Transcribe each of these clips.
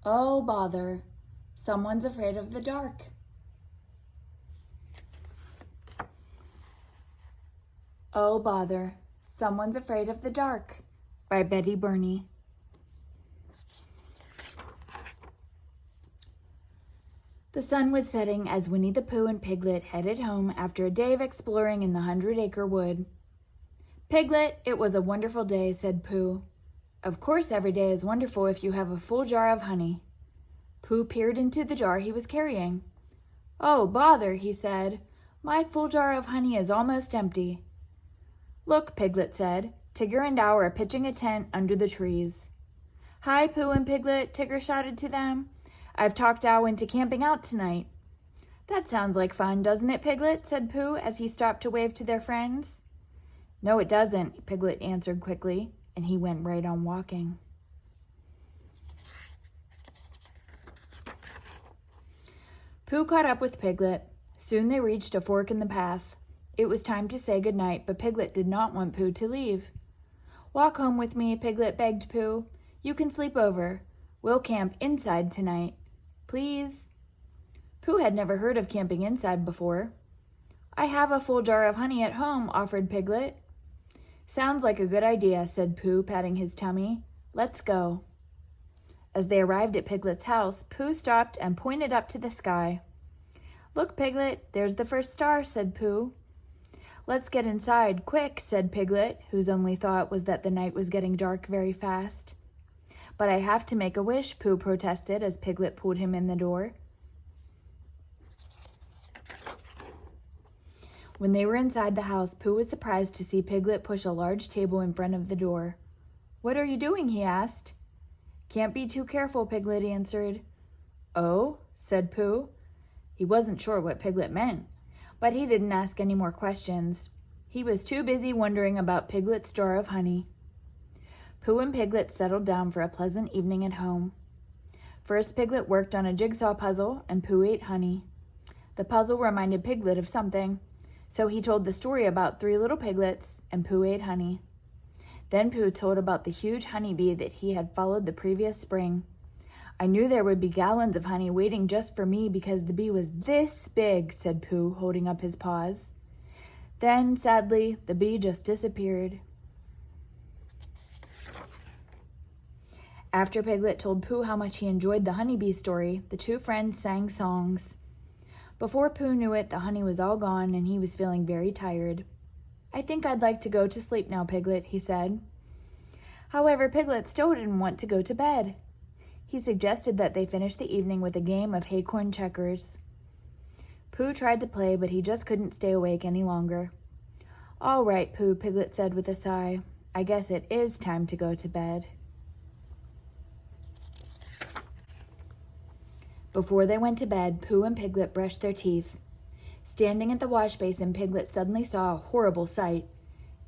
Oh, bother. Someone's afraid of the dark. Oh, bother. Someone's afraid of the dark. By Betty Birney. The sun was setting as Winnie the Pooh and Piglet headed home after a day of exploring in the 100-acre wood. "Piglet, it was a wonderful day," said Pooh. "Of course every day is wonderful if you have a full jar of honey." Pooh peered into the jar he was carrying. "Oh, bother," he said. "My full jar of honey is almost empty." "Look," Piglet said. "Tigger and Owl are pitching a tent under the trees." "Hi, Pooh and Piglet," Tigger shouted to them. "I've talked Owl into camping out tonight." "That sounds like fun, doesn't it, Piglet?" said Pooh as he stopped to wave to their friends. "No, it doesn't," Piglet answered quickly, and he went right on walking. Pooh caught up with Piglet. Soon they reached a fork in the path. It was time to say goodnight, but Piglet did not want Pooh to leave. "Walk home with me," Piglet begged Pooh. "You can sleep over. We'll camp inside tonight. Please?" Pooh had never heard of camping inside before. "I have a full jar of honey at home," offered Piglet. "Sounds like a good idea," said Pooh, patting his tummy. "Let's go." As they arrived at Piglet's house, Pooh stopped and pointed up to the sky. "Look, Piglet, there's the first star," said Pooh. "Let's get inside, quick," said Piglet, whose only thought was that the night was getting dark very fast. "But I have to make a wish," Pooh protested as Piglet pulled him in the door. When they were inside the house, Pooh was surprised to see Piglet push a large table in front of the door. "What are you doing?" he asked. "Can't be too careful," Piglet answered. "Oh?" said Pooh. He wasn't sure what Piglet meant, but he didn't ask any more questions. He was too busy wondering about Piglet's jar of honey. Pooh and Piglet settled down for a pleasant evening at home. First, Piglet worked on a jigsaw puzzle, and Pooh ate honey. The puzzle reminded Piglet of something, so he told the story about 3 little piglets, and Pooh ate honey. Then Pooh told about the huge honeybee that he had followed the previous spring. "I knew there would be gallons of honey waiting just for me because the bee was this big," said Pooh, holding up his paws. Then, sadly, the bee just disappeared. After Piglet told Pooh how much he enjoyed the honeybee story, the 2 friends sang songs. Before Pooh knew it, the honey was all gone and he was feeling very tired. "I think I'd like to go to sleep now, Piglet," he said. However, Piglet still didn't want to go to bed. He suggested that they finish the evening with a game of haycorn checkers. Pooh tried to play, but he just couldn't stay awake any longer. "All right, Pooh," Piglet said with a sigh. "I guess it is time to go to bed." Before they went to bed, Pooh and Piglet brushed their teeth. Standing at the wash basin, Piglet suddenly saw a horrible sight.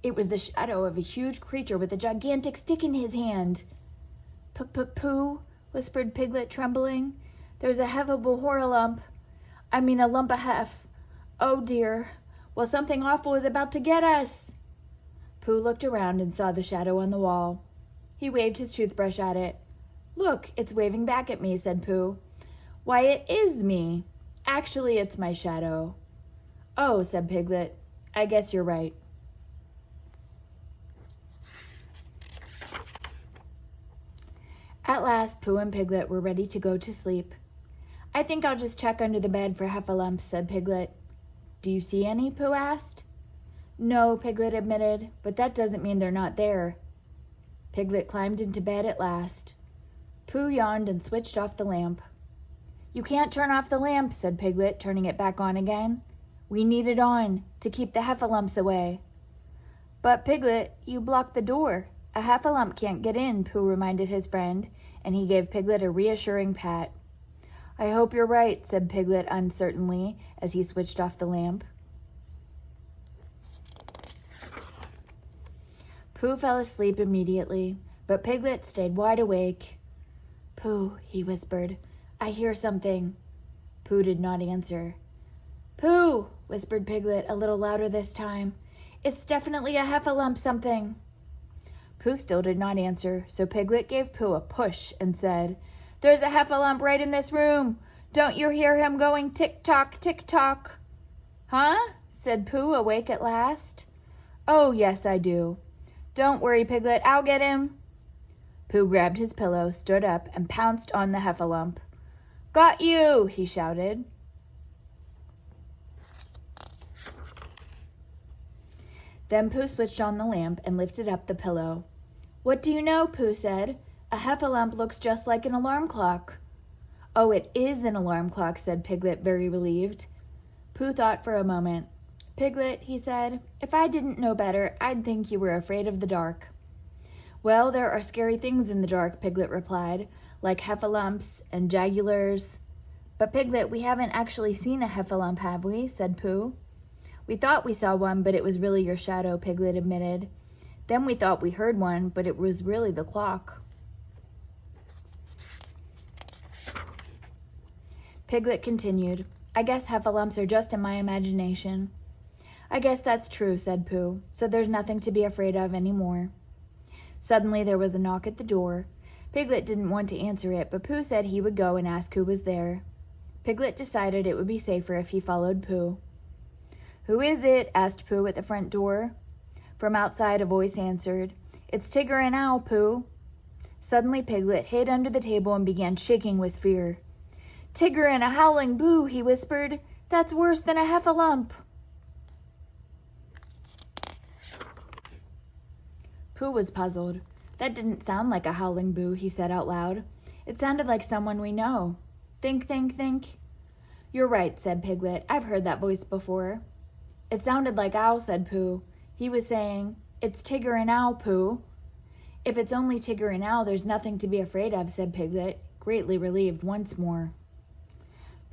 It was the shadow of a huge creature with a gigantic stick in his hand. "Pooh," whispered Piglet, trembling. "There's a heffable lump. I mean a lump of hef. Oh dear. Well, something awful is about to get us." Pooh looked around and saw the shadow on the wall. He waved his toothbrush at it. "Look, it's waving back at me," said Pooh. "Why, it is me. Actually, it's my shadow." "Oh," said Piglet. "I guess you're right." At last, Pooh and Piglet were ready to go to sleep. "I think I'll just check under the bed for heffalumps," said Piglet. "Do you see any?" Pooh asked. "No," Piglet admitted, "but that doesn't mean they're not there." Piglet climbed into bed at last. Pooh yawned and switched off the lamp. "You can't turn off the lamp," said Piglet, turning it back on again. "We need it on to keep the heffalumps away." "But Piglet, you blocked the door. A heffalump can't get in," Pooh reminded his friend, and he gave Piglet a reassuring pat. "I hope you're right," said Piglet uncertainly as he switched off the lamp. Pooh fell asleep immediately, but Piglet stayed wide awake. "Pooh," he whispered, "I hear something." Pooh did not answer. "Pooh," whispered Piglet a little louder this time. "It's definitely a heffalump something." Pooh still did not answer, so Piglet gave Pooh a push and said, There's a heffalump right in this room. Don't you hear him going tick-tock, tick-tock? Huh? Said Pooh, awake at last. Oh, yes, I do. Don't worry, Piglet, I'll get him. Pooh grabbed his pillow, stood up, and pounced on the heffalump. Got you, he shouted. Then Pooh switched on the lamp and lifted up the pillow. What do you know, Pooh said. A heffalump looks just like an alarm clock. Oh, it is an alarm clock, said Piglet, very relieved. Pooh thought for a moment. Piglet, he said, if I didn't know better, I'd think you were afraid of the dark. Well, there are scary things in the dark, Piglet replied, like heffalumps and jagulars. But Piglet, we haven't actually seen a heffalump, have we? Said Pooh. We thought we saw one, but it was really your shadow, Piglet admitted. Then we thought we heard one, but it was really the clock. Piglet continued, I guess heffalumps are just in my imagination. I guess that's true, said Pooh, so there's nothing to be afraid of anymore. Suddenly there was a knock at the door. Piglet didn't want to answer it, but Pooh said he would go and ask who was there. Piglet decided it would be safer if he followed Pooh. Who is it? Asked Pooh at the front door. From outside a voice answered, It's Tigger and Owl, Pooh. Suddenly Piglet hid under the table and began shaking with fear. Tigger and a howling boo, he whispered. That's worse than a heffalump. Pooh was puzzled. That didn't sound like a howling boo, he said out loud. It sounded like someone we know. Think, think, think. You're right, said Piglet. I've heard that voice before. It sounded like Owl, said Pooh. He was saying, It's Tigger and Owl, Pooh. If it's only Tigger and Owl, there's nothing to be afraid of, said Piglet, greatly relieved once more.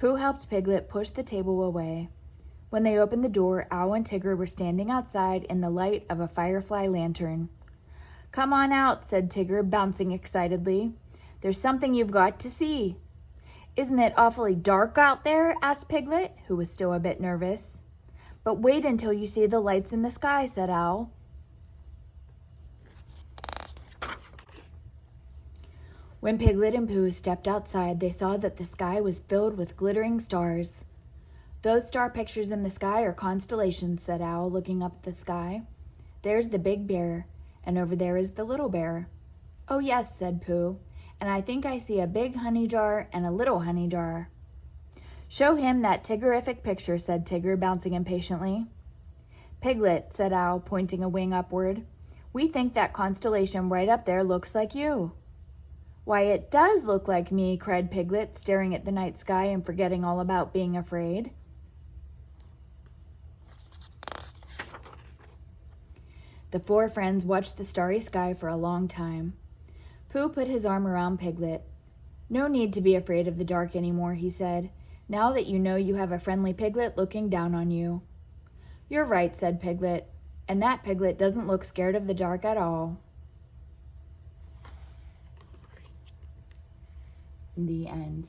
Pooh helped Piglet push the table away. When they opened the door, Owl and Tigger were standing outside in the light of a firefly lantern. Come on out, said Tigger, bouncing excitedly. There's something you've got to see. Isn't it awfully dark out there? Asked Piglet, who was still a bit nervous. But wait until you see the lights in the sky, said Owl. When Piglet and Pooh stepped outside, they saw that the sky was filled with glittering stars. Those star pictures in the sky are constellations, said Owl, looking up at the sky. There's the big bear, and over there is the little bear. Oh, yes, said Pooh, and I think I see a big honey jar and a little honey jar. Show him that Tiggerific picture, said Tigger, bouncing impatiently. Piglet, said Owl, pointing a wing upward. We think that constellation right up there looks like you. Why, it does look like me, cried Piglet, staring at the night sky and forgetting all about being afraid. The four friends watched the starry sky for a long time. Pooh put his arm around Piglet. No need to be afraid of the dark anymore, he said, now that you know you have a friendly Piglet looking down on you. You're right, said Piglet, and that Piglet doesn't look scared of the dark at all. The end.